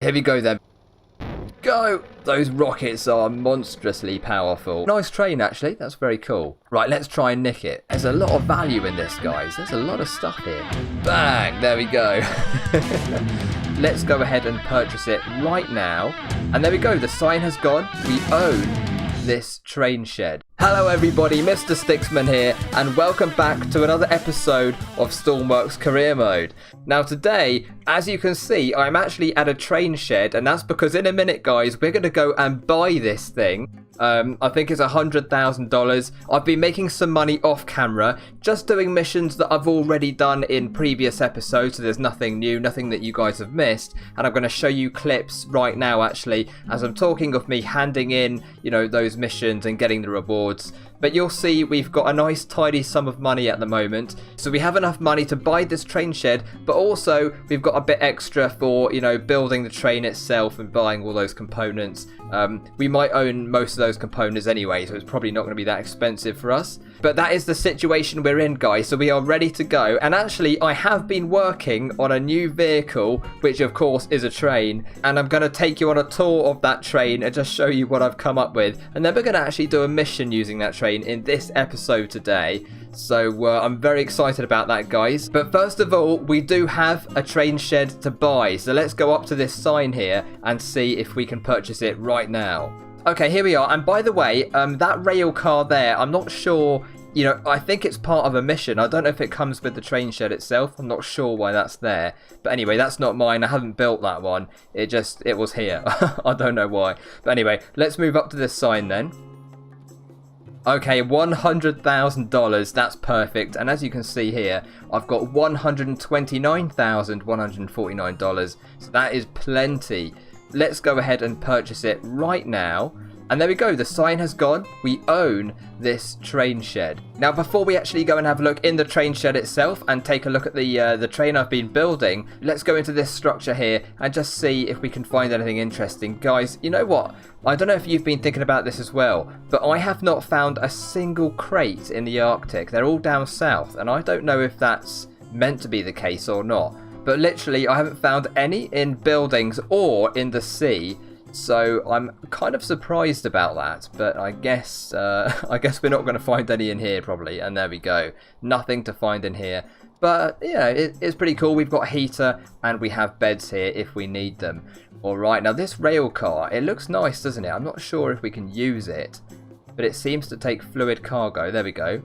Here we go then. Go! Those rockets are monstrously powerful. Nice train, actually. That's very cool. Right, let's try and nick it. There's a lot of value in this, guys. There's a lot of stuff here. Bang! There we go. Let's go ahead and purchase it right now. And there we go. The sign has gone. We own this train shed. Hello everybody, Mr. Sticksman here, and welcome back to another episode of Stormworks Career Mode. Now today, as you can see, I'm actually at a train shed, and that's because in a minute, guys, we're going to go and buy this thing. I think it's $100,000. I've been making some money off camera, just doing missions that I've already done in previous episodes, so there's nothing new, nothing that you guys have missed, and I'm going to show you clips right now, actually, as I'm talking of me handing in, you know, those missions and getting the rewards. But you'll see we've got a nice tidy sum of money at the moment, so we have enough money to buy this train shed, but also we've got a bit extra for, you know, building the train itself and buying all those components. We might own most of those components anyway, so it's probably not going to be that expensive for us. But that is the situation we're in, guys, so we are ready to go. And actually, I have been working on a new vehicle, which of course is a train, and I'm going to take you on a tour of that train and just show you what I've come up with. And then we're going to actually do a mission using that train in this episode today. So I'm very excited about that, guys. But first of all, we do have a train shed to buy. So let's go up to this sign here and see if we can purchase it right now. Okay, here we are. And by the way, that rail car there, I'm not sure, you know, I think it's part of a mission. I don't know if it comes with the train shed itself. I'm not sure why that's there. But anyway, that's not mine. I haven't built that one. It was here. I don't know why. But anyway, let's move up to this sign then. Okay, $100,000, that's perfect. And as you can see here, I've got $129,149. So that is plenty. Let's go ahead and purchase it right now. And there we go, the sign has gone. We own this train shed. Now, before we actually go and have a look in the train shed itself and take a look at the train I've been building, let's go into this structure here and just see if we can find anything interesting. Guys, you know what? I don't know if you've been thinking about this as well, but I have not found a single crate in the Arctic. They're all down south, and I don't know if that's meant to be the case or not. But literally, I haven't found any in buildings or in the sea. So I'm kind of surprised about that, but I guess we're not going to find any in here probably. And there we go, nothing to find in here. But yeah, it's pretty cool. We've got a heater and we have beds here if we need them. All right, now this rail car, it looks nice, doesn't it? I'm not sure if we can use it, but it seems to take fluid cargo. There we go.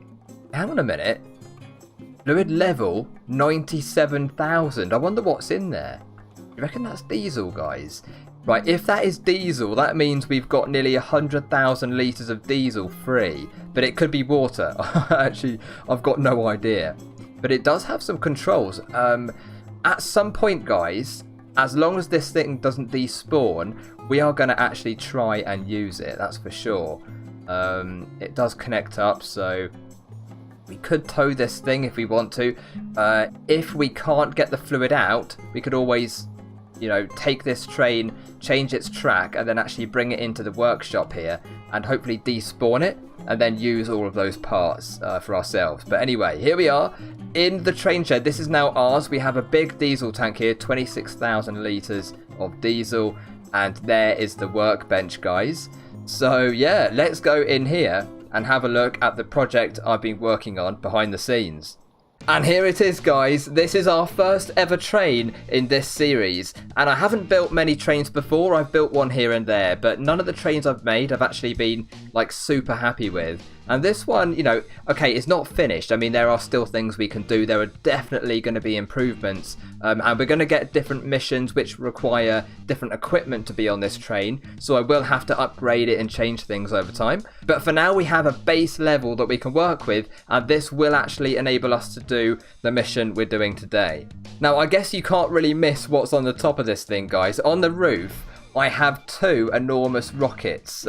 Hang on a minute. Fluid level 97,000. I wonder what's in there. You reckon that's diesel, guys? Right, if that is diesel, that means we've got nearly 100,000 litres of diesel free. But it could be water. Actually, I've got no idea. But it does have some controls. At some point, guys, as long as this thing doesn't despawn, we are going to actually try and use it. That's for sure. It does connect up, so we could tow this thing if we want to. If we can't get the fluid out, we could always, you know, take this train, change its track, and then actually bring it into the workshop here and hopefully despawn it and then use all of those parts for ourselves. But anyway, here we are in the train shed. This is now ours. We have a big diesel tank here, 26,000 litres of diesel, and there is the workbench, guys. So yeah, let's go in here and have a look at the project I've been working on behind the scenes. And here it is, guys. This is our first ever train in this series. And I haven't built many trains before. I've built one here and there, but none of the trains I've made I've actually been like super happy with. And this one, you know, okay, it's not finished. I mean, there are still things we can do. There are definitely going to be improvements. And we're going to get different missions which require different equipment to be on this train. So I will have to upgrade it and change things over time. But for now, we have a base level that we can work with. And this will actually enable us to do the mission we're doing today. Now, I guess you can't really miss what's on the top of this thing, guys. On the roof, I have two enormous rockets.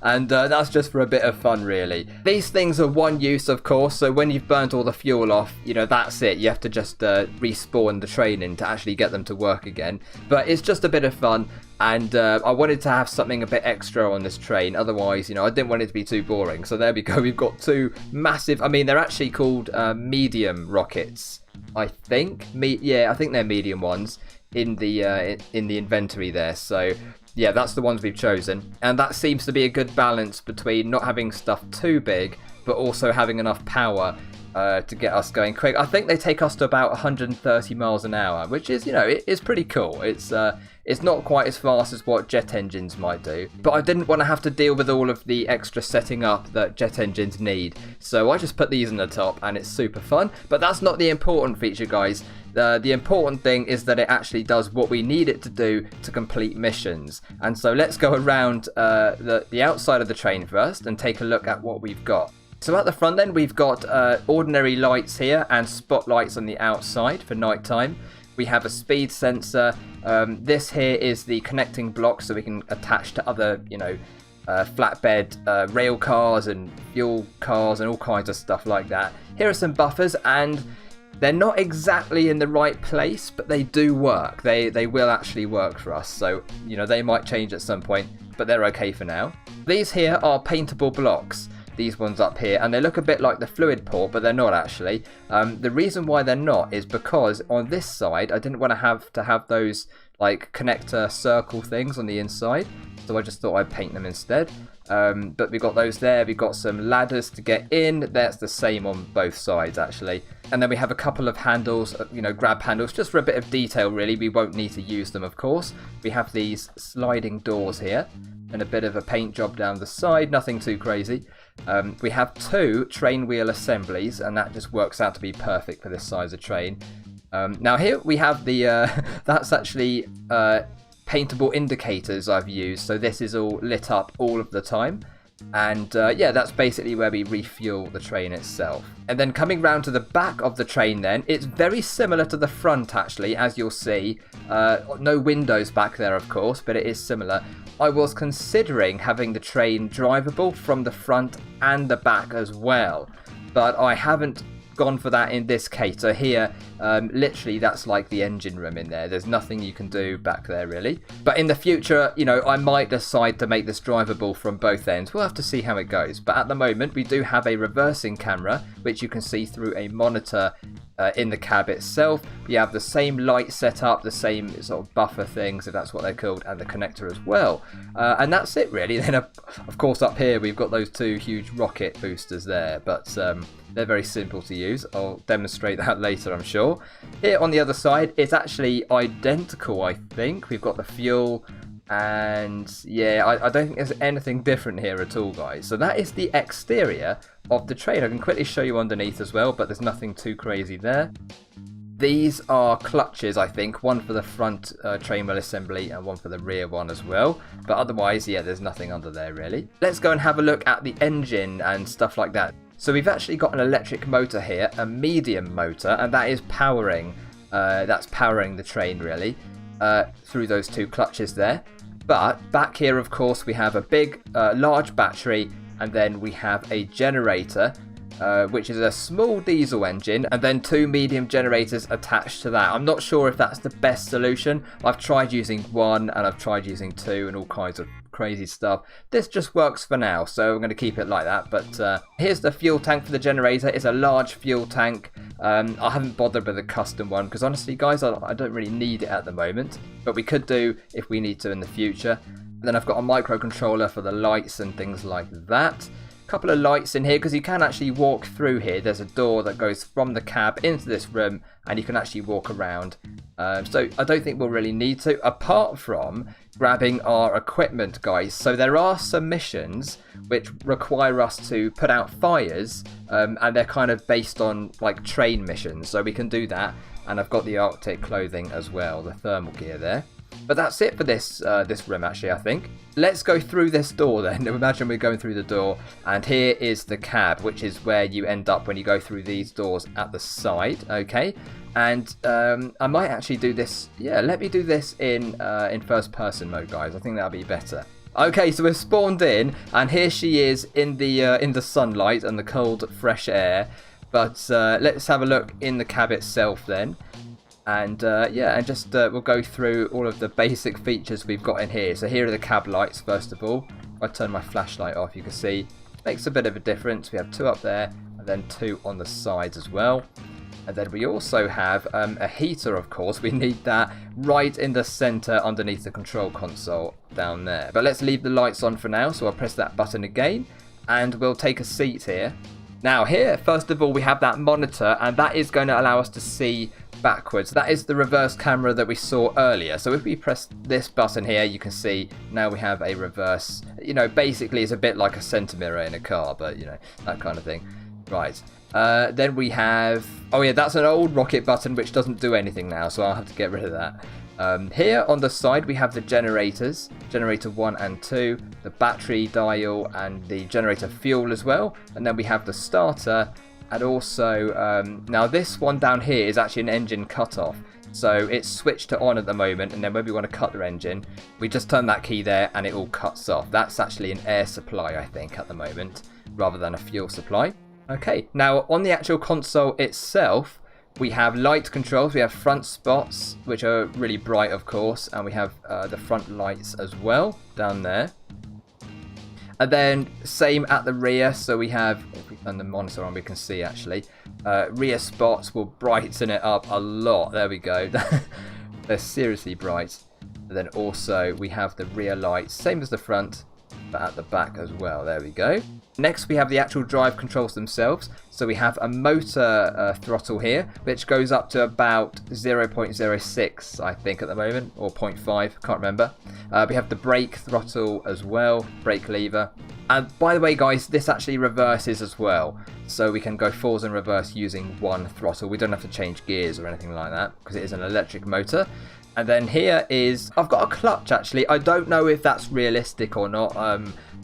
And that's just for a bit of fun, really. These things are one use, of course, so when you've burnt all the fuel off, you know, that's it. You have to just respawn the train in to actually get them to work again. But it's just a bit of fun, and I wanted to have something a bit extra on this train. Otherwise, you know, I didn't want it to be too boring. So there we go. We've got two massive, I mean, they're actually called medium rockets, I think. Yeah, I think they're medium ones. in the inventory there. So yeah, that's the ones we've chosen, and that seems to be a good balance between not having stuff too big but also having enough power to get us going quick. I think they take us to about 130 miles an hour, which is, you know, it is pretty cool. It's not quite as fast as what jet engines might do, but I didn't want to have to deal with all of the extra setting up that jet engines need, so I just put these in the top, and it's super fun. But that's not the important feature, guys. The important thing is that it actually does what we need it to do to complete missions. And so let's go around the outside of the train first and take a look at what we've got. So at the front then, we've got ordinary lights here and spotlights on the outside for nighttime. We have a speed sensor. This here is the connecting block, so we can attach to other, you know, flatbed rail cars and fuel cars and all kinds of stuff like that. Here are some buffers, and they're not exactly in the right place, but they do work. They will actually work for us, so, you know, they might change at some point, but they're okay for now. These here are paintable blocks. These ones up here, and they look a bit like the fluid port, but they're not actually. The reason why they're not is because on this side I didn't want to have those like connector circle things on the inside, so I just thought I'd paint them instead. But we've got those there. We've got some ladders to get in. That's the same on both sides actually. And then we have a couple of handles, you know, grab handles, just for a bit of detail really. We won't need to use them, of course. We have these sliding doors here and a bit of a paint job down the side, nothing too crazy. We have 2 train wheel assemblies, and that just works out to be perfect for this size of train. Now here we have the that's actually paintable indicators I've used, so this is all lit up all of the time. And yeah, that's basically where we refuel the train itself. And then coming round to the back of the train then, it's very similar to the front actually, as you'll see. No windows back there, of course, but it is similar. I was considering having the train drivable from the front and the back as well, but I haven't gone for that in this case. So here, literally that's like the engine room in there. There's nothing you can do back there really. But in the future, you know, I might decide to make this drivable from both ends. We'll have to see how it goes. But at the moment, we do have a reversing camera, which you can see through a monitor in the cab itself. We have the same light setup, the same sort of buffer things, if that's what they're called, and the connector as well. And that's it really. Then of course up here we've got those 2 huge rocket boosters there, but they're very simple to use. I'll demonstrate that later, I'm sure. Here on the other side, it's actually identical, I think. We've got the fuel, and yeah, I don't think there's anything different here at all, guys. So that is the exterior of the train. I can quickly show you underneath as well, but there's nothing too crazy there. These are clutches, I think, one for the front train wheel assembly and one for the rear one as well. But otherwise, yeah, there's nothing under there really. Let's go and have a look at the engine and stuff like that. So we've actually got an electric motor here, a medium motor, and that is powering the train really through those 2 clutches there. But back here, of course, we have a big, large battery, and then we have a generator, which is a small diesel engine, and then 2 medium generators attached to that. I'm not sure if that's the best solution. I've tried using 1 and I've tried using 2 and all kinds of crazy stuff. This just works for now, so I'm going to keep it like that. But here's the fuel tank for the generator. It's a large fuel tank. I haven't bothered with a custom one because honestly, guys, I don't really need it at the moment, but we could do if we need to in the future. And then I've got a microcontroller for the lights and things like that. Couple of lights in here because you can actually walk through here. There's a door that goes from the cab into this room, and you can actually walk around. So I don't think we'll really need to, apart from grabbing our equipment, guys. So there are some missions which require us to put out fires, and they're kind of based on like train missions, so we can do that. And I've got the Arctic clothing as well, the thermal gear there. But that's it for this room actually, I think. Let's go through this door then. Imagine we're going through the door, and here is the cab, which is where you end up when you go through these doors at the side, okay? And I might actually do this, yeah, let me do this in first person mode, guys. I think that'll be better. Okay, so we've spawned in, and here she is in the sunlight and the cold, fresh air. But let's have a look in the cab itself then. And yeah, and just we'll go through all of the basic features we've got in here. So here are the cab lights first of all. If I turn my flashlight off, you can see it makes a bit of a difference. We have 2 up there and then 2 on the sides as well. And then we also have a heater, of course. We need that right in the center underneath the control console down there. But let's leave the lights on for now. So I'll press that button again and we'll take a seat here. Now here, first of all, we have that monitor, and that is going to allow us to see backwards. That is the reverse camera that we saw earlier. So if we press this button here, you can see now we have a reverse, you know, basically it's a bit like a center mirror in a car, but you know, that kind of thing. Right. Then we have, oh yeah, that's an old rocket button which doesn't do anything now, so I'll have to get rid of that. Here on the side we have the generators, generator 1 and 2, the battery dial and the generator fuel as well, and then we have the starter, and also now this one down here is actually an engine cutoff, so it's switched to on at the moment, and then when we want to cut the engine we just turn that key there and it all cuts off. That's actually an air supply, I think, at the moment, rather than a fuel supply. Okay, now on the actual console itself we have light controls. We have front spots, which are really bright, of course, and we have the front lights as well down there. And then same at the rear, so we have, if we turn the monitor on we can see actually, rear spots will brighten it up a lot. There we go. They're seriously bright. And then also we have the rear lights, same as the front, but at the back as well. There we go. Next we have the actual drive controls themselves. So we have a motor throttle here, which goes up to about 0.06 I think at the moment, or 0.5, can't remember. We have the brake throttle as well, brake lever. And by the way guys, this actually reverses as well, so we can go forwards and reverse using one throttle. We don't have to change gears or anything like that because it is an electric motor. And then here is, I've got a clutch actually. I don't know if that's realistic or not.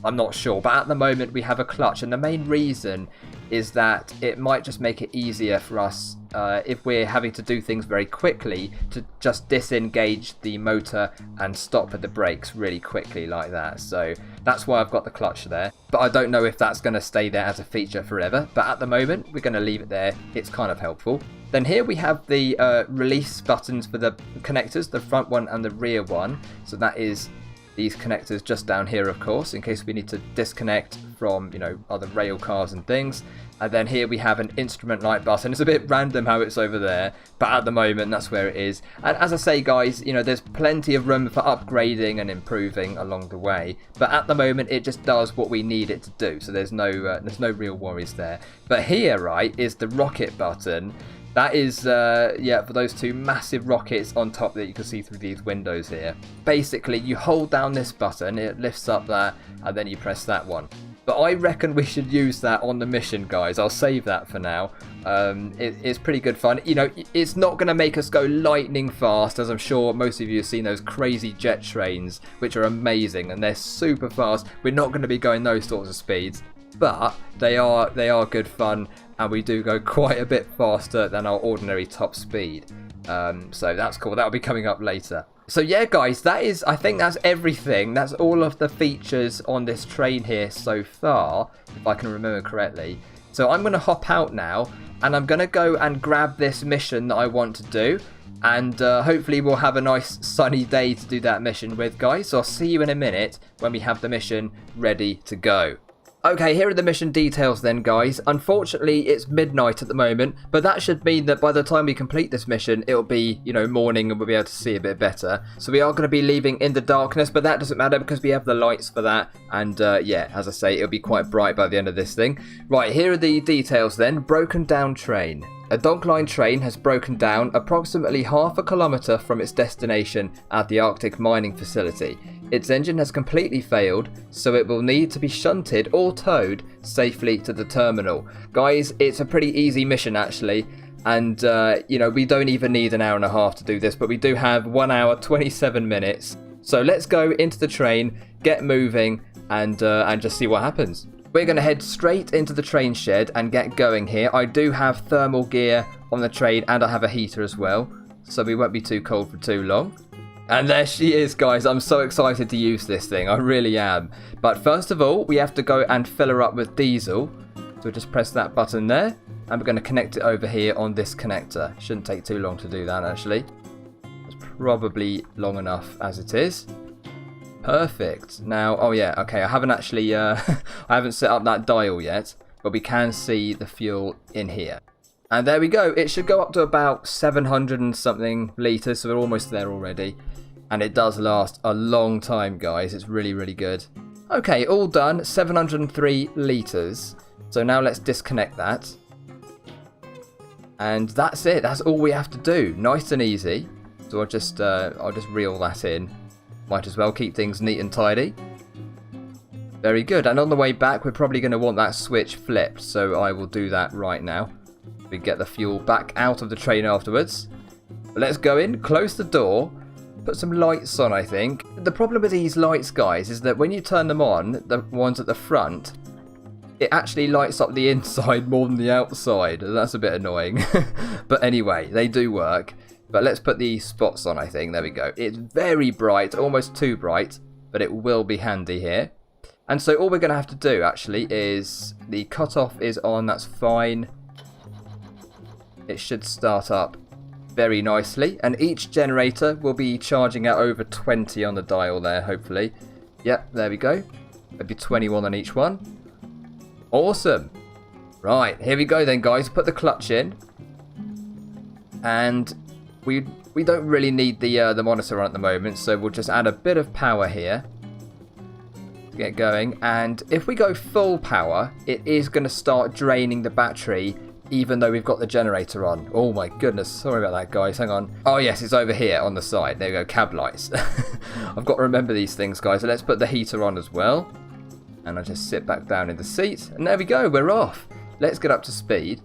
I'm not sure, but at the moment we have a clutch, and the main reason is that it might just make it easier for us if we're having to do things very quickly to just disengage the motor and stop at the brakes really quickly like that. So that's why I've got the clutch there, but I don't know if that's going to stay there as a feature forever, but at the moment we're going to leave it there. It's kind of helpful. Then here we have the release buttons for the connectors, the front one and the rear one. So that is these connectors just down here, of course, in case we need to disconnect from, you know, other rail cars and things. And then here we have an instrument light button. It's a bit random how it's over there, but at the moment that's where it is. And as I say guys, you know, there's plenty of room for upgrading and improving along the way, but at the moment it just does what we need it to do, so there's no real worries there. But here, right, is the rocket button. That is, yeah, for those two massive rockets on top that you can see through these windows here. Basically, you hold down this button, it lifts up that, and then you press that one. But I reckon we should use that on the mission, guys. I'll save that for now. It's pretty good fun. You know, it's not going to make us go lightning fast, as I'm sure most of you have seen those crazy jet trains, which are amazing, and they're super fast. We're not going to be going those sorts of speeds. But they are good fun, and we do go quite a bit faster than our ordinary top speed. So that's cool. That'll be coming up later. So yeah guys, I think that's everything. That's all of the features on this train here so far, if I can remember correctly. So I'm going to hop out now, and I'm going to go and grab this mission that I want to do. And hopefully we'll have a nice sunny day to do that mission with, guys. So I'll see you in a minute when we have the mission ready to go. Okay, here are the mission details then, guys. Unfortunately, it's midnight at the moment, but that should mean that by the time we complete this mission, it'll be, you know, morning and we'll be able to see a bit better. So we are going to be leaving in the darkness, but that doesn't matter because we have the lights for that. And yeah, as I say, it'll be quite bright by the end of this thing. Right, here are the details then. Broken down train. A dogline train has broken down approximately half a kilometre from its destination at the Arctic mining facility. Its engine has completely failed, so it will need to be shunted or towed safely to the terminal. Guys, it's a pretty easy mission actually, and you know, we don't even need an hour and a half to do this, but we do have 1 hour 27 minutes. So let's go into the train, get moving, and just see what happens. We're going to head straight into the train shed and get going here. I do have thermal gear on the train, and I have a heater as well, so we won't be too cold for too long. And there she is, guys. I'm so excited to use this thing. I really am. But first of all, we have to go and fill her up with diesel. So just press that button there, and we're going to connect it over here on this connector. Shouldn't take too long to do that, actually. It's probably long enough as it is. Perfect. Now, oh yeah, okay, I haven't actually, I haven't set up that dial yet, but we can see the fuel in here. And there we go. It should go up to about 700 and something litres, so we're almost there already. And it does last a long time, guys. It's really, really good. Okay, all done. 703 litres. So now let's disconnect that. And that's it. That's all we have to do. Nice and easy. So I'll just reel that in. Might as well keep things neat and tidy. Very good. And on the way back, we're probably going to want that switch flipped. So I will do that right now. We get the fuel back out of the train afterwards. Let's go in, close the door, put some lights on, I think. The problem with these lights, guys, is that when you turn them on, the ones at the front, it actually lights up the inside more than the outside. That's a bit annoying. But anyway, they do work. But let's put the spots on, I think. There we go. It's very bright, almost too bright, but it will be handy here. And so all we're going to have to do, actually, is the cutoff is on. That's fine. It should start up very nicely. And each generator will be charging at over 20 on the dial there, hopefully. Yep, there we go. Maybe 21 on each one. Awesome. Right, here we go then, guys. Put the clutch in. And we don't really need the monitor on at the moment, so we'll just add a bit of power here to get going. And if we go full power, it is going to start draining the battery, even though we've got the generator on. Oh my goodness, sorry about that, guys. Hang on. Oh yes, it's over here on the side. There we go, cab lights. I've got to remember these things, guys. So let's put the heater on as well. And I'll just sit back down in the seat. And there we go, we're off. Let's get up to speed.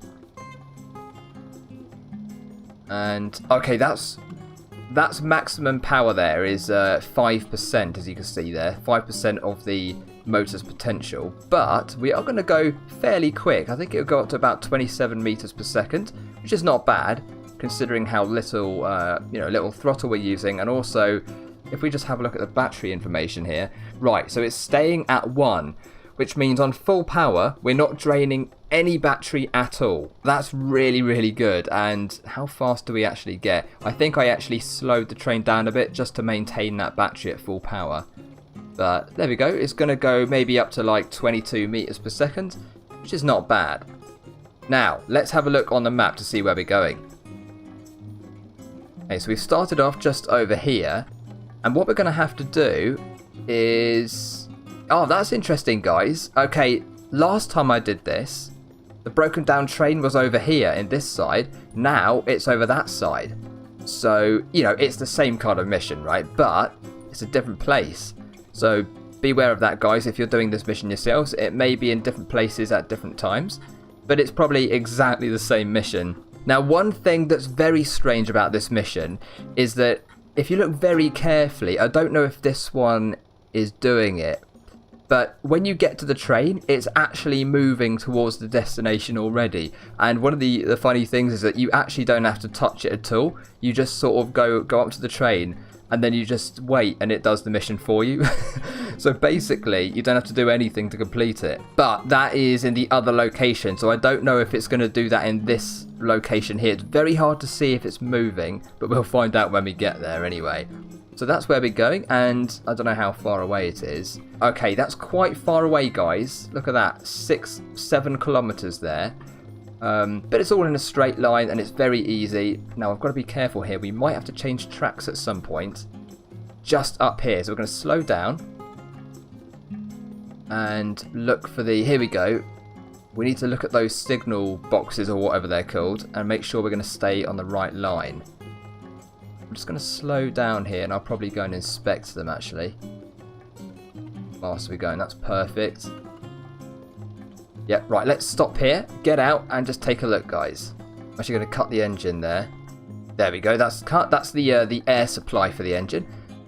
And okay, that's maximum power there is 5%, as you can see there. 5% of the motor's potential. But we are going to go fairly quick. I think it'll go up to about 27 meters per second, which is not bad, considering how little, little throttle we're using. And also, if we just have a look at the battery information here. Right, so it's staying at 1, which means on full power, we're not draining any battery at all. That's really, really good. And how fast do we actually get? I think I actually slowed the train down a bit just to maintain that battery at full power. But there we go. It's going to go maybe up to like 22 meters per second, which is not bad. Now, let's have a look on the map to see where we're going. Okay, so we've started off just over here. And what we're going to have to do is... Oh, that's interesting, guys. Okay, last time I did this, the broken down train was over here in this side. Now it's over that side. So, it's the same kind of mission, right? But it's a different place. So beware of that, guys, if you're doing this mission yourselves. It may be in different places at different times, but it's probably exactly the same mission. Now, one thing that's very strange about this mission is that if you look very carefully, I don't know if this one is doing it, but when you get to the train, it's actually moving towards the destination already. And one of the funny things is that you actually don't have to touch it at all. You just sort of go up to the train, and then you just wait and it does the mission for you. So basically, you don't have to do anything to complete it. But that is in the other location, so I don't know if it's going to do that in this location here. It's very hard to see if it's moving, but we'll find out when we get there anyway. So that's where we're going, and I don't know how far away it is. Okay, that's quite far away, guys. Look at that, 6-7 kilometers there. But it's all in a straight line, and it's very easy. Now, I've got to be careful here. We might have to change tracks at some point. Just up here. So we're going to slow down. And look for the... Here we go. We need to look at those signal boxes, or whatever they're called, and make sure we're going to stay on the right line. I'm just going to slow down here, and I'll probably go and inspect them, actually. Whilst we're going. That's perfect. Yep, right, let's stop here, get out, and just take a look, guys. I'm actually going to cut the engine there. There we go, that's cut. That's the air supply for the engine.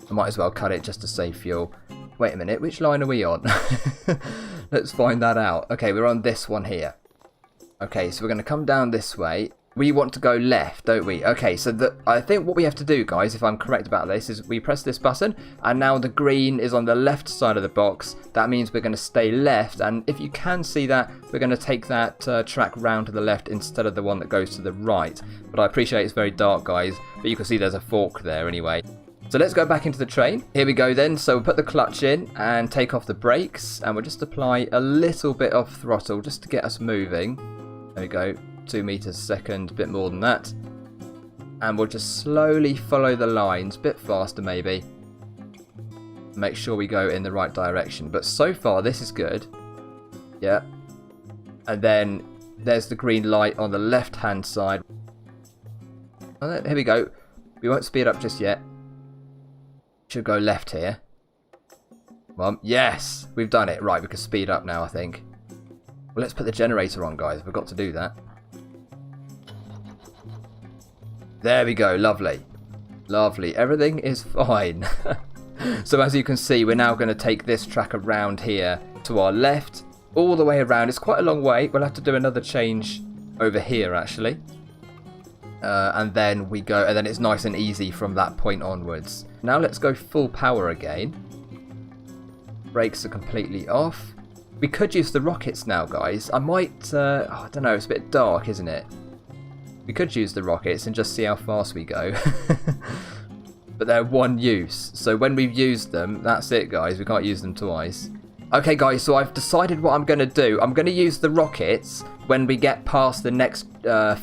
I might as well cut it just to save fuel. Wait a minute, which line are we on? Let's find that out. Okay, we're on this one here. Okay, so we're going to come down this way. We want to go left, don't we? Okay, so I think what we have to do, guys, if I'm correct about this, is we press this button, and now the green is on the left side of the box. That means we're going to stay left, and if you can see that, we're going to take that track round to the left instead of the one that goes to the right. But I appreciate it's very dark, guys, but you can see there's a fork there anyway. So let's go back into the train. Here we go then. So we'll put the clutch in and take off the brakes, and we'll just apply a little bit of throttle just to get us moving. There we go. 2 meters a second, a bit more than that. And we'll just slowly follow the lines, a bit faster maybe. Make sure we go in the right direction. But so far, this is good. Yeah. And then there's the green light on the left-hand side. Oh, here we go. We won't speed up just yet. Should go left here. Well, yes, we've done it. Right, we can speed up now, I think. Well, let's put the generator on, guys. We've got to do that. There we go. Lovely. Lovely. Everything is fine. So as you can see, we're now going to take this track around here to our left, all the way around. It's quite a long way. We'll have to do another change over here, actually. And then we go, and then it's nice and easy from that point onwards. Now let's go full power again. Brakes are completely off. We could use the rockets now, guys. I might, I don't know, it's a bit dark, isn't it? We could use the rockets and just see how fast we go. But they're one use. So when we've used them, that's it, guys. We can't use them twice. Okay, guys, so I've decided what I'm going to do. I'm going to use the rockets when we get past the next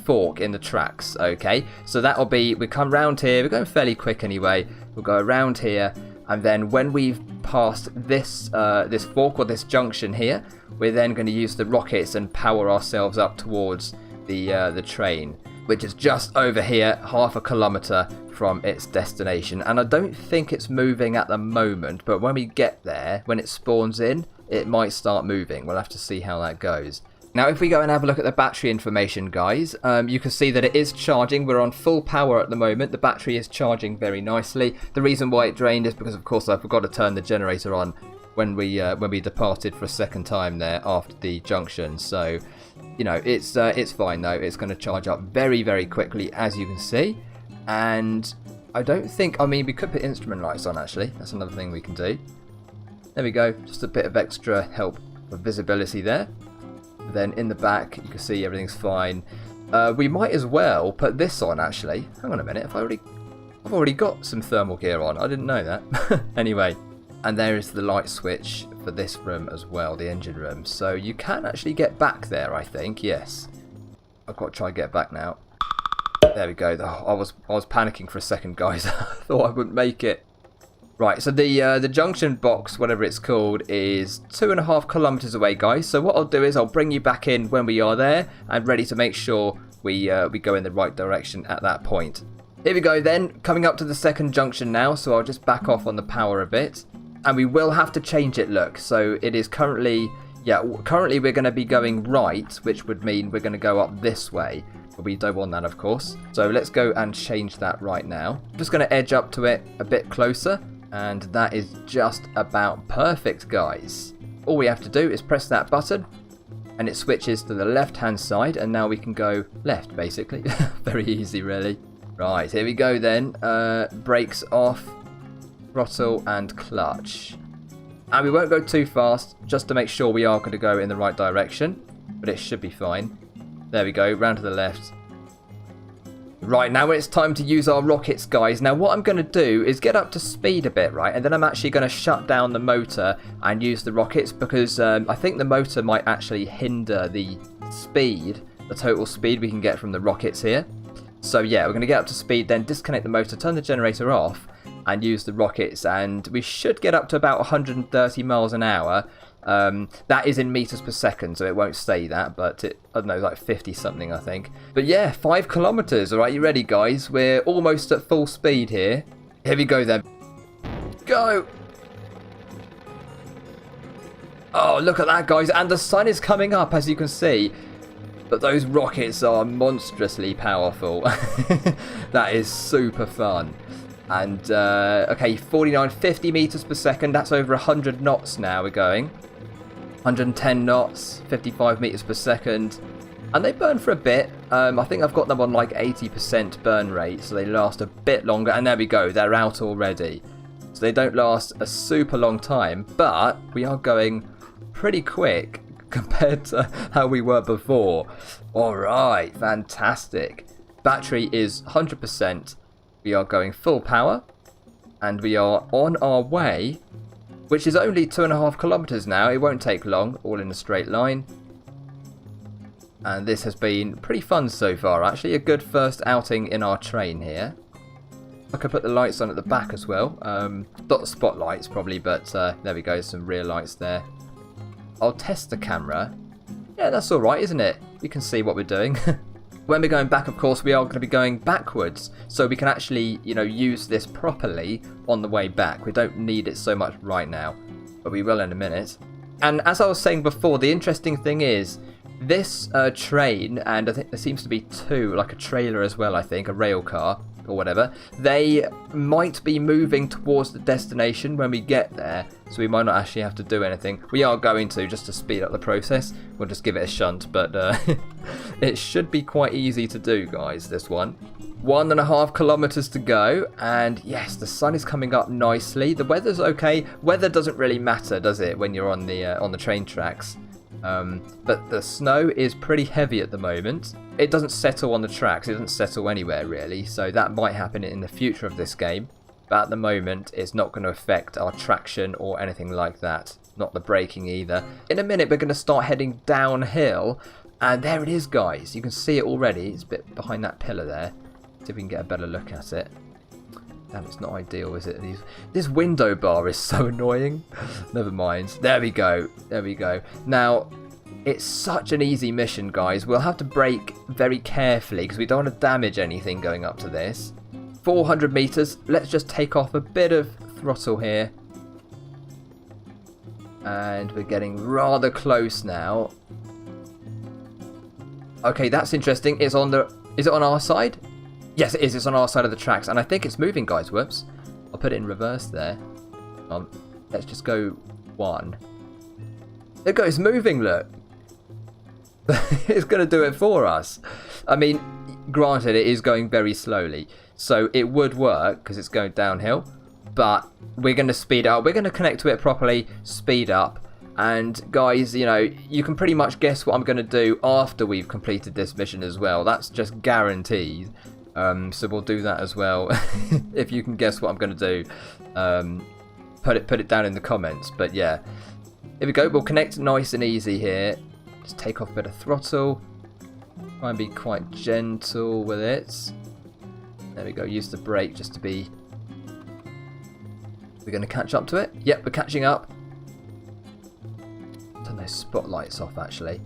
fork in the tracks, okay? So that'll be, we come round here. We're going fairly quick anyway. We'll go around here. And then when we've passed this this fork or this junction here, we're then going to use the rockets and power ourselves up towards the train, which is just over here, half a kilometre from its destination. And I don't think it's moving at the moment, but when we get there, when it spawns in, it might start moving. We'll have to see how that goes. Now, if we go and have a look at the battery information, guys, you can see that it is charging. We're on full power at the moment. The battery is charging very nicely. The reason why it drained is because, of course, I forgot to turn the generator on when we departed for a second time there after the junction. So, you know, it's fine though. It's going to charge up very, very quickly, as you can see. And I don't think, I mean, we could put instrument lights on, actually. That's another thing we can do. There we go. Just a bit of extra help for visibility there. Then in the back, you can see everything's fine. We might as well put this on, actually. Hang on a minute. I've already got some thermal gear on. I didn't know that. Anyway, and there is the light switch for this room as well, the engine room. So you can actually get back there, I think. Yes. I've got to try and get back now. There we go. I was panicking for a second, guys. I thought I wouldn't make it. Right, so the junction box, whatever it's called, is 2.5 kilometers away, guys. So what I'll do is I'll bring you back in when we are there and ready to make sure we go in the right direction at that point. Here we go then, coming up to the second junction now. So I'll just back off on the power a bit, and we will have to change it. Look, so it is currently, currently we're going to be going right, which would mean we're going to go up this way. But we don't want that, of course. So let's go and change that right now. I'm just going to edge up to it a bit closer. And that is just about perfect, guys. All we have to do is press that button and it switches to the left hand side, and now we can go left, basically. Very easy, really. Right, here we go then. Brakes off, throttle and clutch. And we won't go too fast, just to make sure we are going to go in the right direction, but it should be fine. There we go, round to the left. Right, now it's time to use our rockets, guys. Now what I'm going to do is get up to speed a bit, right? And then I'm actually going to shut down the motor and use the rockets, because I think the motor might actually hinder the speed, the total speed we can get from the rockets here. So yeah, we're going to get up to speed, then disconnect the motor, turn the generator off, and use the rockets. And we should get up to about 130 miles an hour. That is in meters per second, so it won't say that, but I don't know, like 50 something, I think. But yeah, 5 kilometers. All right, you ready, guys? We're almost at full speed here. Here we go then. Go! Oh, look at that, guys, and the sun is coming up, as you can see. But those rockets are monstrously powerful. That is super fun. And okay, 50 meters per second. That's over 100 knots now. We're going 110 knots, 55 meters per second, and they burn for a bit. I think I've got them on like 80% burn rate, so they last a bit longer. And there we go, they're out already. So they don't last a super long time, but we are going pretty quick compared to how we were before. All right, fantastic. Battery is 100%. We are going full power, and we are on our way, which is only 2.5 kilometers now. It won't take long, all in a straight line. And this has been pretty fun so far, actually. A good first outing in our train here. I could put the lights on at the back as well. Not the spotlights probably, but there we go, some rear lights there. I'll test the camera. Yeah, that's alright, isn't it? We can see what we're doing. When we're going back, of course, we are going to be going backwards. So we can actually, you know, use this properly on the way back. We don't need it so much right now, but we will in a minute. And as I was saying before, the interesting thing is, this train, and I think there seems to be two, like a trailer as well, I think, a rail car or whatever, they might be moving towards the destination when we get there, so we might not actually have to do anything. We are going to, just to speed up the process. We'll just give it a shunt, but it should be quite easy to do, guys, this one. 1.5 kilometers to go, and yes, the sun is coming up nicely. The weather's okay. Weather doesn't really matter, does it, when you're on the train tracks? But the snow is pretty heavy at the moment. It doesn't settle on the tracks, it doesn't settle anywhere really, so that might happen in the future of this game. But at the moment, it's not going to affect our traction or anything like that. Not the braking either. In a minute, we're going to start heading downhill, and there it is, guys. You can see it already. It's a bit behind that pillar there. See if we can get a better look at it. Damn, it's not ideal, is it? This window bar is so annoying. Never mind. There we go. There we go. Now, it's such an easy mission, guys. We'll have to brake very carefully because we don't want to damage anything going up to this. 400 meters. Let's just take off a bit of throttle here. And we're getting rather close now. Okay, that's interesting. Is it on our side? Yes, it is. It's on our side of the tracks. And I think it's moving, guys. Whoops. I'll put it in reverse there. Let's just go 1. There it goes. It's moving, look. It's going to do it for us. I mean, granted, it is going very slowly. So it would work because it's going downhill. But we're going to speed up. We're going to connect to it properly, speed up. And guys, you know, you can pretty much guess what I'm going to do after we've completed this mission as well. That's just guaranteed. So we'll do that as well. If you can guess what I'm going to do, put it down in the comments. But yeah, here we go. We'll connect nice and easy here. Just take off a bit of throttle. Try and be quite gentle with it. There we go. Use the brake just to be... We're going to catch up to it. Yep, we're catching up. Turn those spotlights off, actually.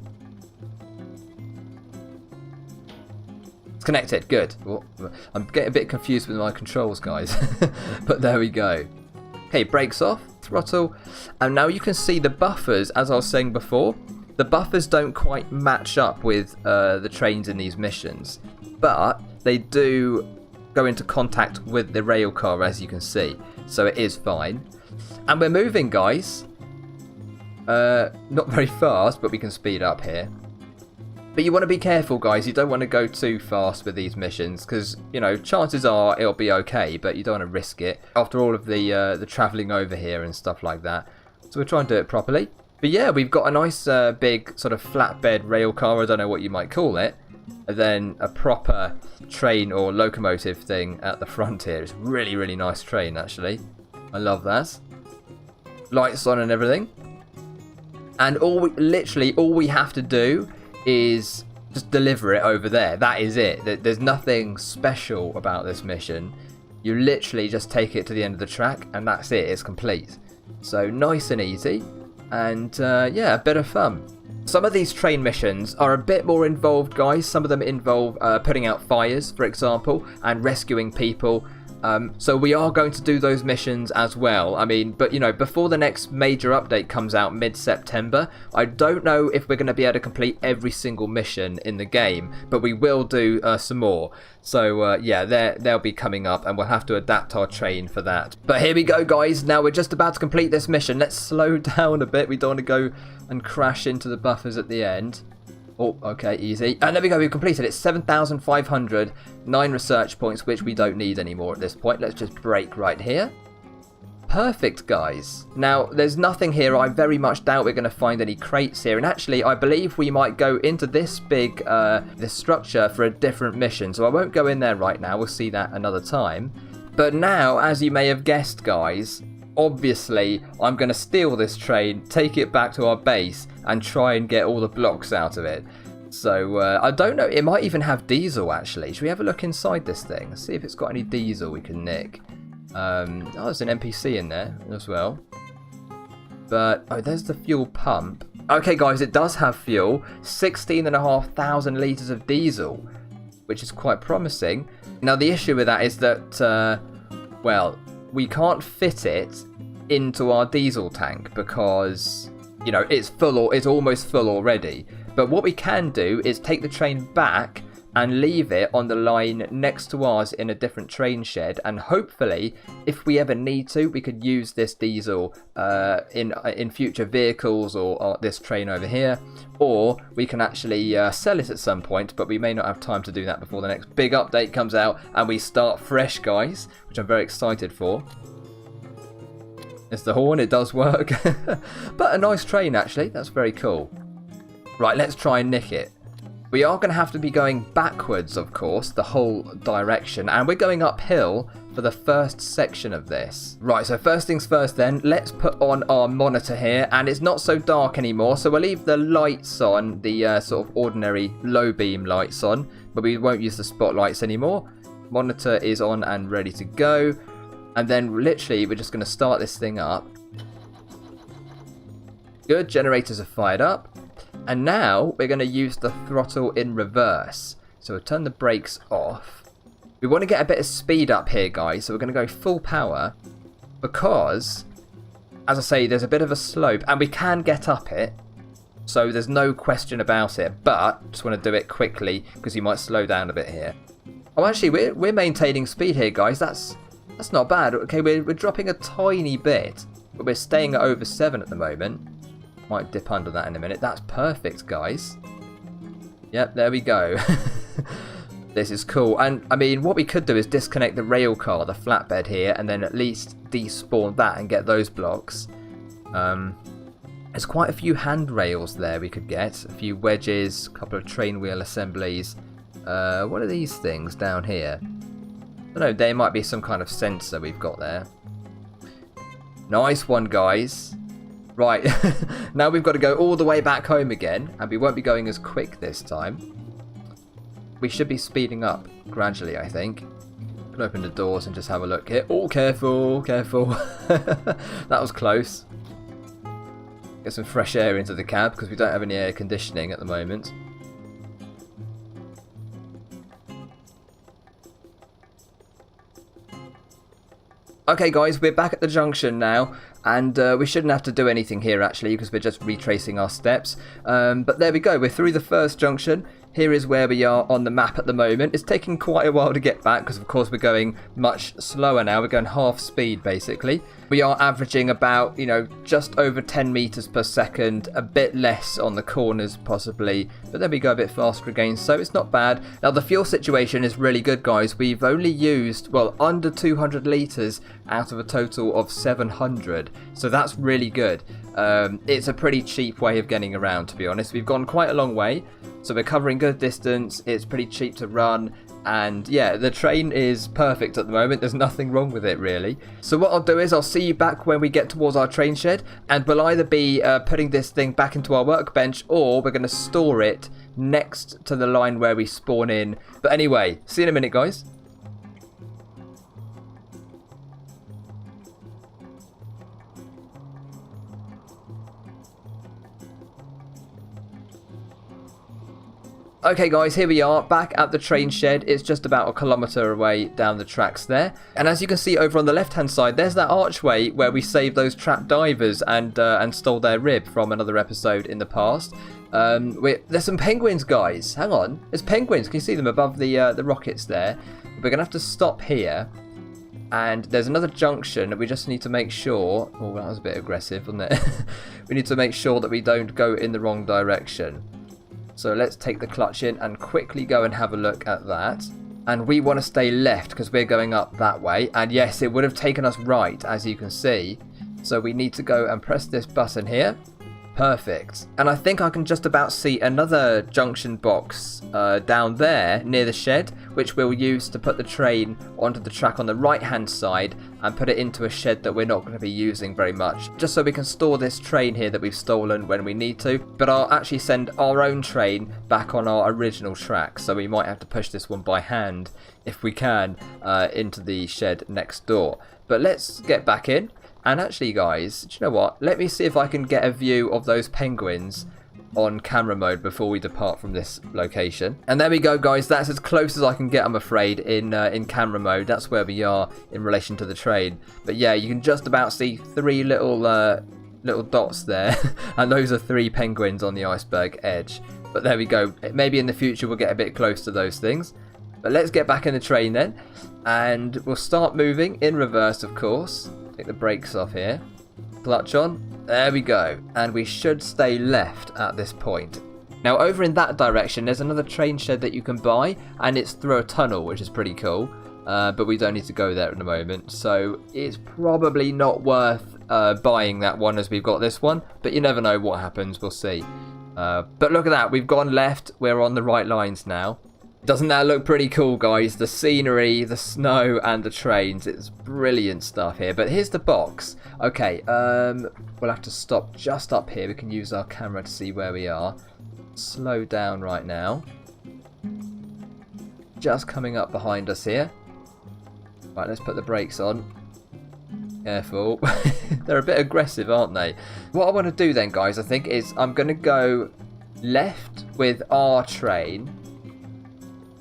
It's connected. Good. Well, I'm getting a bit confused with my controls, guys. But there we go. Okay, brakes off. Throttle. And now you can see the buffers, as I was saying before. The buffers don't quite match up with the trains in these missions. But they do go into contact with the rail car, as you can see. So it is fine. And we're moving, guys. Not very fast, but we can speed up here. But you want to be careful, guys. You don't want to go too fast with these missions because, you know, chances are it'll be okay, but you don't want to risk it after all of the travelling over here and stuff like that. So we'll try and do it properly. But yeah, we've got a nice big sort of flatbed rail car. I don't know what you might call it. And then a proper train or locomotive thing at the front here. It's really, really nice train, actually. I love that. Lights on and everything. And literally all we have to do is just deliver it over there. That is it. There's nothing special about this mission. You literally just take it to the end of the track and that's it. It's complete. So nice and easy. And yeah, a bit of fun. Some of these train missions are a bit more involved, guys. Some of them involve putting out fires, for example, and rescuing people. So we are going to do those missions as well. I mean, but you know, before the next major update comes out mid-September, I don't know if we're going to be able to complete every single mission in the game, but we will do some more. So yeah, they'll be coming up and we'll have to adapt our train for that. But here we go, guys. Now we're just about to complete this mission. Let's slow down a bit. We don't want to go and crash into the buffers at the end. Oh, okay, easy. And there we go, we've completed it. 7,500, 9 research points, which we don't need anymore at this point. Let's just brake right here. Perfect, guys. Now, there's nothing here. I very much doubt we're going to find any crates here. And actually, I believe we might go into this big, this structure for a different mission. So I won't go in there right now. We'll see that another time. But now, as you may have guessed, guys, obviously, I'm going to steal this train, take it back to our base, and try and get all the blocks out of it. So I don't know, it might even have diesel actually. Should we have a look inside this thing? Let's see if it's got any diesel we can nick. Oh, there's an NPC in there as well. But, oh, there's the fuel pump. Okay guys, it does have fuel. 16,500 litres of diesel, which is quite promising. Now the issue with that is that, well, we can't fit it into our diesel tank because, you know, it's full, or it's almost full already. But what we can do is take the train back and leave it on the line next to ours in a different train shed, and hopefully, if we ever need to, we could use this diesel in future vehicles, or this train over here, or we can actually sell it at some point, but we may not have time to do that before the next big update comes out and we start fresh, guys, which I'm very excited for. It's the horn, it does work. But a nice train actually, that's very cool. Right, let's try and nick it. We are going to have to be going backwards, of course, the whole direction, and we're going uphill for the first section of this. Right, so first things first then, let's put on our monitor here, and it's not so dark anymore, so we'll leave the lights on, the sort of ordinary low beam lights on, but we won't use the spotlights anymore. Monitor is on and ready to go, and then literally we're just going to start this thing up. Good, generators are fired up. And now we're going to use the throttle in reverse. So we'll turn the brakes off. We want to get a bit of speed up here, guys. So we're going to go full power because, as I say, there's a bit of a slope and we can get up it. So there's no question about it. But just want to do it quickly because you might slow down a bit here. Oh, actually, we're maintaining speed here, guys. That's not bad. Okay, we're dropping a tiny bit, but we're staying at over 7 at the moment. Might dip under that in a minute. That's perfect, guys. Yep, there we go. This is cool. And, I mean, what we could do is disconnect the rail car, the flatbed here, and then at least despawn that and get those blocks. There's quite a few handrails there we could get. A few wedges, a couple of train wheel assemblies. What are these things down here? I don't know, there might be some kind of sensor we've got there. Nice one, guys. Right, now we've got to go all the way back home again, and we won't be going as quick this time. We should be speeding up gradually, I think. Can open the doors and just have a look here. Oh, careful, careful. That was close. Get some fresh air into the cab because we don't have any air conditioning at the moment. Okay guys, we're back at the junction now, and we shouldn't have to do anything here actually because we're just retracing our steps. But there we go, we're through the first junction. Here is where we are on the map at the moment. It's taking quite a while to get back because of course we're going much slower now. We're going half speed basically. We are averaging about, you know, just over 10 meters per second, a bit less on the corners possibly, but then we go a bit faster again, so it's not bad. Now the fuel situation is really good, guys. We've only used, well, under 200 liters out of a total of 700, so that's really good. It's a pretty cheap way of getting around, to be honest. We've gone quite a long way, so we're covering good distance. It's pretty cheap to run, and yeah, the train is perfect at the moment. There's nothing wrong with it really. So what I'll do is I'll see you back when we get towards our train shed, and we'll either be putting this thing back into our workbench, or we're going to store it next to the line where we spawn in. But anyway, see you in a minute, guys. Okay guys, here we are back at the train shed. It's just about 1 kilometre away down the tracks there. And as you can see over on the left hand side, there's that archway where we saved those trapped divers and stole their rib from another episode in the past. There's some penguins, guys. Hang on. There's penguins. Can you see them above the rockets there? We're going to have to stop here. And there's another junction. We just need to make sure... Oh, that was a bit aggressive, wasn't it? We need to make sure that we don't go in the wrong direction. So let's take the clutch in and quickly go and have a look at that. And we want to stay left because we're going up that way. And yes, it would have taken us right, as you can see. So we need to go and press this button here. Perfect. And I think I can just about see another junction box down there near the shed, which we'll use to put the train onto the track on the right hand side and put it into a shed that we're not going to be using very much, just so we can store this train here that we've stolen when we need to. But I'll actually send our own train back on our original track, so we might have to push this one by hand if we can into the shed next door. But let's get back in. And actually, guys, do you know what? Let me see if I can get a view of those penguins on camera mode before we depart from this location. And there we go, guys. That's as close as I can get, I'm afraid, in camera mode. That's where we are in relation to the train. But yeah, you can just about see three little dots there. And those are 3 penguins on the iceberg edge. But there we go. Maybe in the future we'll get a bit close to those things. But let's get back in the train then. And we'll start moving in reverse, of course. Take the brakes off here. Clutch on. There we go. And we should stay left at this point. Now over in that direction there's another train shed that you can buy, and it's through a tunnel, which is pretty cool. But we don't need to go there at the moment, so it's probably not worth buying that one as we've got this one. But you never know what happens, we'll see. But look at that, we've gone left, we're on the right lines now. Doesn't that look pretty cool, guys? The scenery, the snow, and the trains. It's brilliant stuff here. But here's the box. Okay, we'll have to stop just up here. We can use our camera to see where we are. Slow down right now. Just coming up behind us here. Right, let's put the brakes on. Careful. They're a bit aggressive, aren't they? What I want to do then, guys, I think, is I'm going to go left with our train.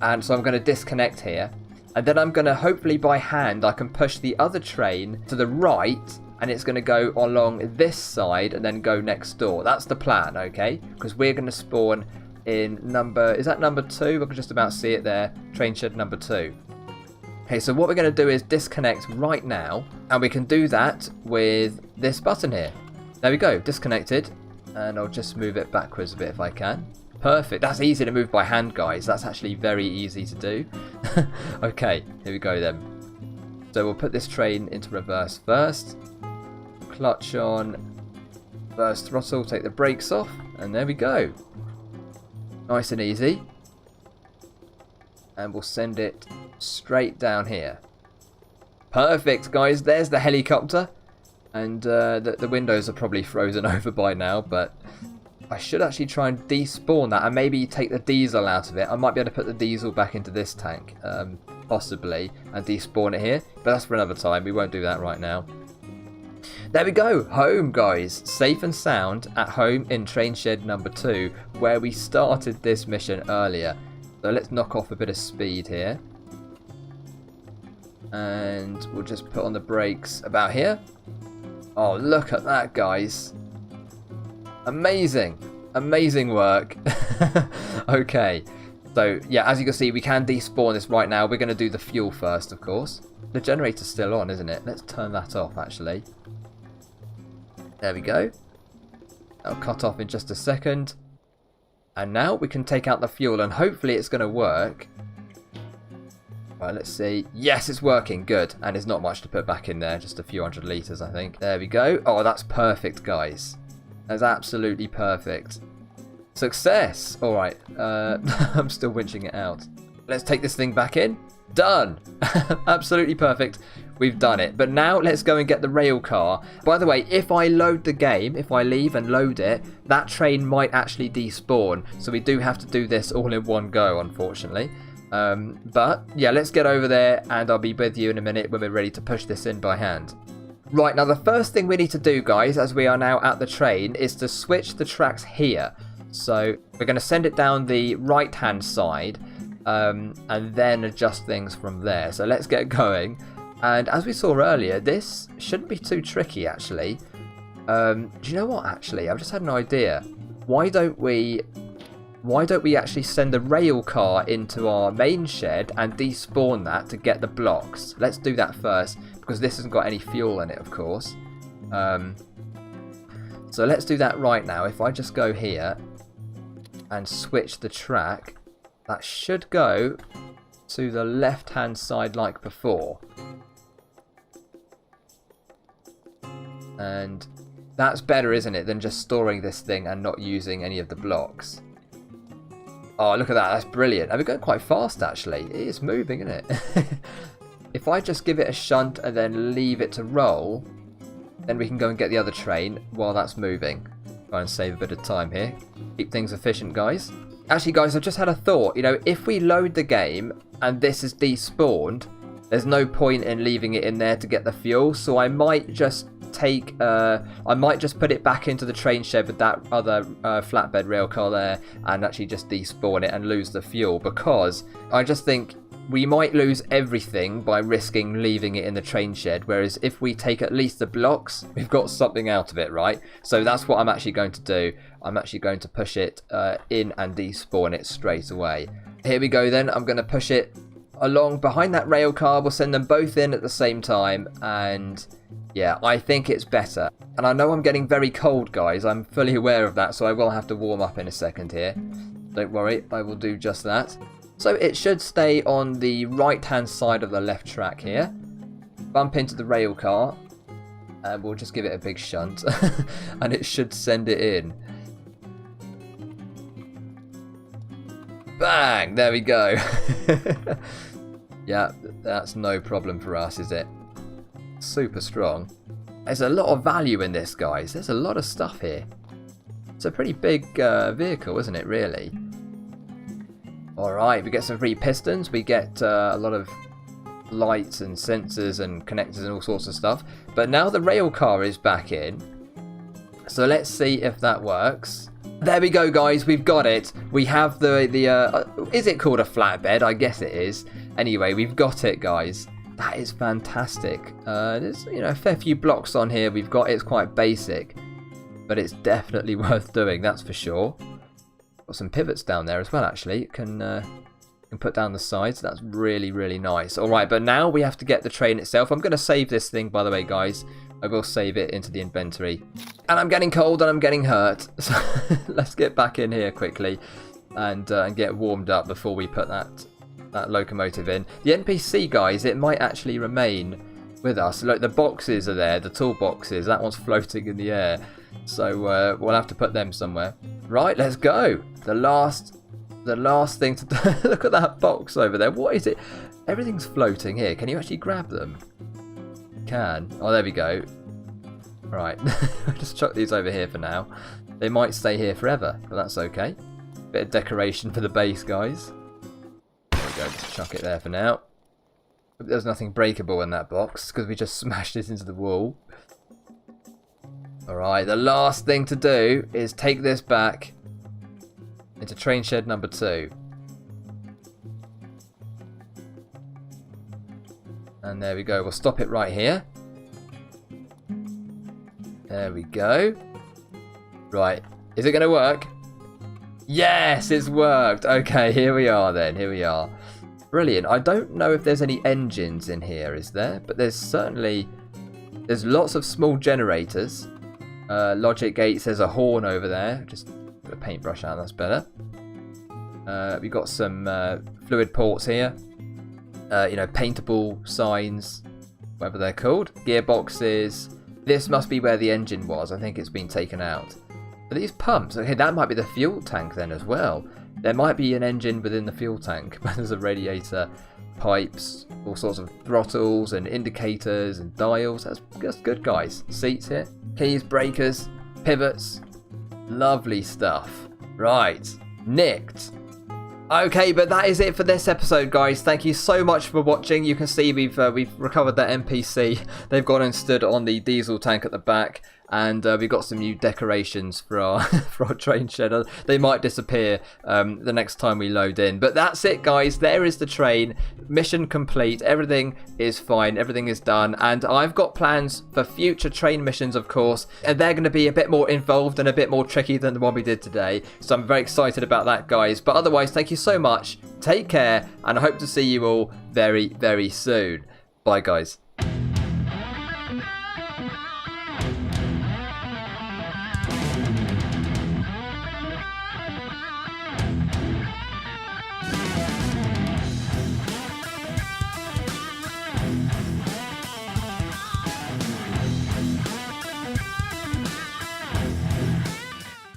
And so I'm going to disconnect here. And then I'm going to, hopefully by hand, I can push the other train to the right. And it's going to go along this side and then go next door. That's the plan, okay? Because we're going to spawn in number... Is that number 2? I can just about see it there. Train shed number 2. Okay, so what we're going to do is disconnect right now. And we can do that with this button here. There we go, disconnected. And I'll just move it backwards a bit if I can. Perfect. That's easy to move by hand, guys. That's actually very easy to do. Okay, here we go then. So we'll put this train into reverse first. Clutch on. Reverse throttle. Take the brakes off. And there we go. Nice and easy. And we'll send it straight down here. Perfect, guys. There's the helicopter. And the windows are probably frozen over by now, but... I should actually try and despawn that and maybe take the diesel out of it. I might be able to put the diesel back into this tank, possibly, and despawn it here. But that's for another time. We won't do that right now. There we go. Home, guys. Safe and sound at home in train shed number 2, where we started this mission earlier. So let's knock off a bit of speed here. And we'll just put on the brakes about here. Oh, look at that, guys. Amazing. Amazing work. Okay. So, yeah, as you can see, we can despawn this right now. We're going to do the fuel first, of course. The generator's still on, isn't it? Let's turn that off, actually. There we go. That'll cut off in just a second. And now we can take out the fuel, and hopefully it's going to work. Right, let's see. Yes, it's working. Good. And there's not much to put back in there. Just a few hundred litres, I think. There we go. Oh, that's perfect, guys. That's absolutely perfect. Success! Alright, I'm still winching it out. Let's take this thing back in. Done! Absolutely perfect. We've done it. But now let's go and get the rail car. By the way, if I load the game, if I leave and load it, that train might actually despawn. So we do have to do this all in one go, unfortunately. But, yeah, let's get over there and I'll be with you in a minute when we're ready to push this in by hand. Right, now the first thing we need to do, guys, as we are now at the train, is to switch the tracks here. So we're going to send it down the right-hand side and then adjust things from there. So let's get going. And as we saw earlier, this shouldn't be too tricky, actually. Do you know what, actually? I've just had an idea. Why don't we actually send the rail car into our main shed and despawn that to get the blocks? Let's do that first, because this hasn't got any fuel in it, of course. So let's do that right now. If I just go here and switch the track, that should go to the left-hand side like before. And That's better, isn't it, than just storing this thing and not using any of the blocks. Oh, look at that. That's brilliant. And we're going quite fast, actually. It is moving, isn't it? If I just give it a shunt and then leave it to roll, then we can go and get the other train while that's moving. Try and save a bit of time here. Keep things efficient, guys. Actually, guys, I've just had a thought. You know, if we load the game and this is despawned, there's no point in leaving it in there to get the fuel. So I might just take, I might just put it back into the train shed with that other flatbed rail car there and actually just despawn it and lose the fuel, because I just think we might lose everything by risking leaving it in the train shed, whereas if we take at least the blocks, we've got something out of it, right? So that's what I'm actually going to do. I'm actually going to push it in and despawn it straight away. Here we go then. I'm going to push it along behind that rail car. We'll send them both in at the same time, and yeah, I think it's better. And I know I'm getting very cold, guys. I'm fully aware of that, so I will have to warm up in a second here. Don't worry, I will do just that. So it should stay on the right-hand side of the left track here. Bump into the rail car, and we'll just give it a big shunt, and it should send it in. Bang! There we go. Yeah, that's no problem for us, is it? Super strong. There's a lot of value in this, guys. There's a lot of stuff here. It's a pretty big vehicle, isn't it, really? Alright, we get some free pistons. We get a lot of lights and sensors and connectors and all sorts of stuff. But now the rail car is back in. So let's see if that works. There we go, guys. We've got it. We have the is it called a flatbed? I guess it is. Anyway, we've got it, guys. That is fantastic. There's, you know, a fair few blocks on here. We've got it's quite basic, but it's definitely worth doing. That's for sure. Got some pivots down there as well. Actually, you can put down the sides. That's really, really nice. All right, but now we have to get the train itself. I'm going to save this thing, by the way, guys. I will save it into the inventory. And I'm getting cold and I'm getting hurt. So let's get back in here quickly and get warmed up before we put that locomotive in. The NPC, guys, it might actually remain with us. Look, the boxes are there, the toolboxes. That one's floating in the air. So we'll have to put them somewhere. Right, let's go. The last thing to do. Look at that box over there. What is it? Everything's floating here. Can you actually grab them? Can. Oh, there we go. Right. I'll just chuck these over here for now. They might stay here forever, but that's okay. Bit of decoration for the base, guys. There we go. Just chuck it there for now. There's nothing breakable in that box because we just smashed it into the wall. Alright, the last thing to do is take this back into train shed number 2. And there we go. We'll stop it right here. There we go. Right. Is it going to work? Yes, it's worked. Okay, here we are then. Here we are. Brilliant. I don't know if there's any engines in here, is there? But there's lots of small generators. Logic gates. There's a horn over there. Just put a paintbrush out. That's better. We've got some fluid ports here. You know, paintable signs, whatever they're called. Gearboxes. This must be where the engine was. I think it's been taken out. Are these pumps? Okay, that might be the fuel tank then as well. There might be an engine within the fuel tank. There's a radiator, pipes, all sorts of throttles and indicators and dials. That's good, guys. Seats here. Keys, breakers, pivots. Lovely stuff. Right. Nicked. Okay, but that is it for this episode, guys. Thank you so much for watching. You can see we've recovered that NPC. They've gone and stood on the diesel tank at the back, and we've got some new decorations for our for our train shed. They might disappear the next time we load in, but that's it, guys. There is the train. Mission complete. Everything is fine. Everything is done, and I've got plans for future train missions, of course, and they're going to be a bit more involved and a bit more tricky than the one we did today. So I'm very excited about that, guys. But otherwise, thank you so much. Take care, and I hope to see you all very, very soon. Bye, guys.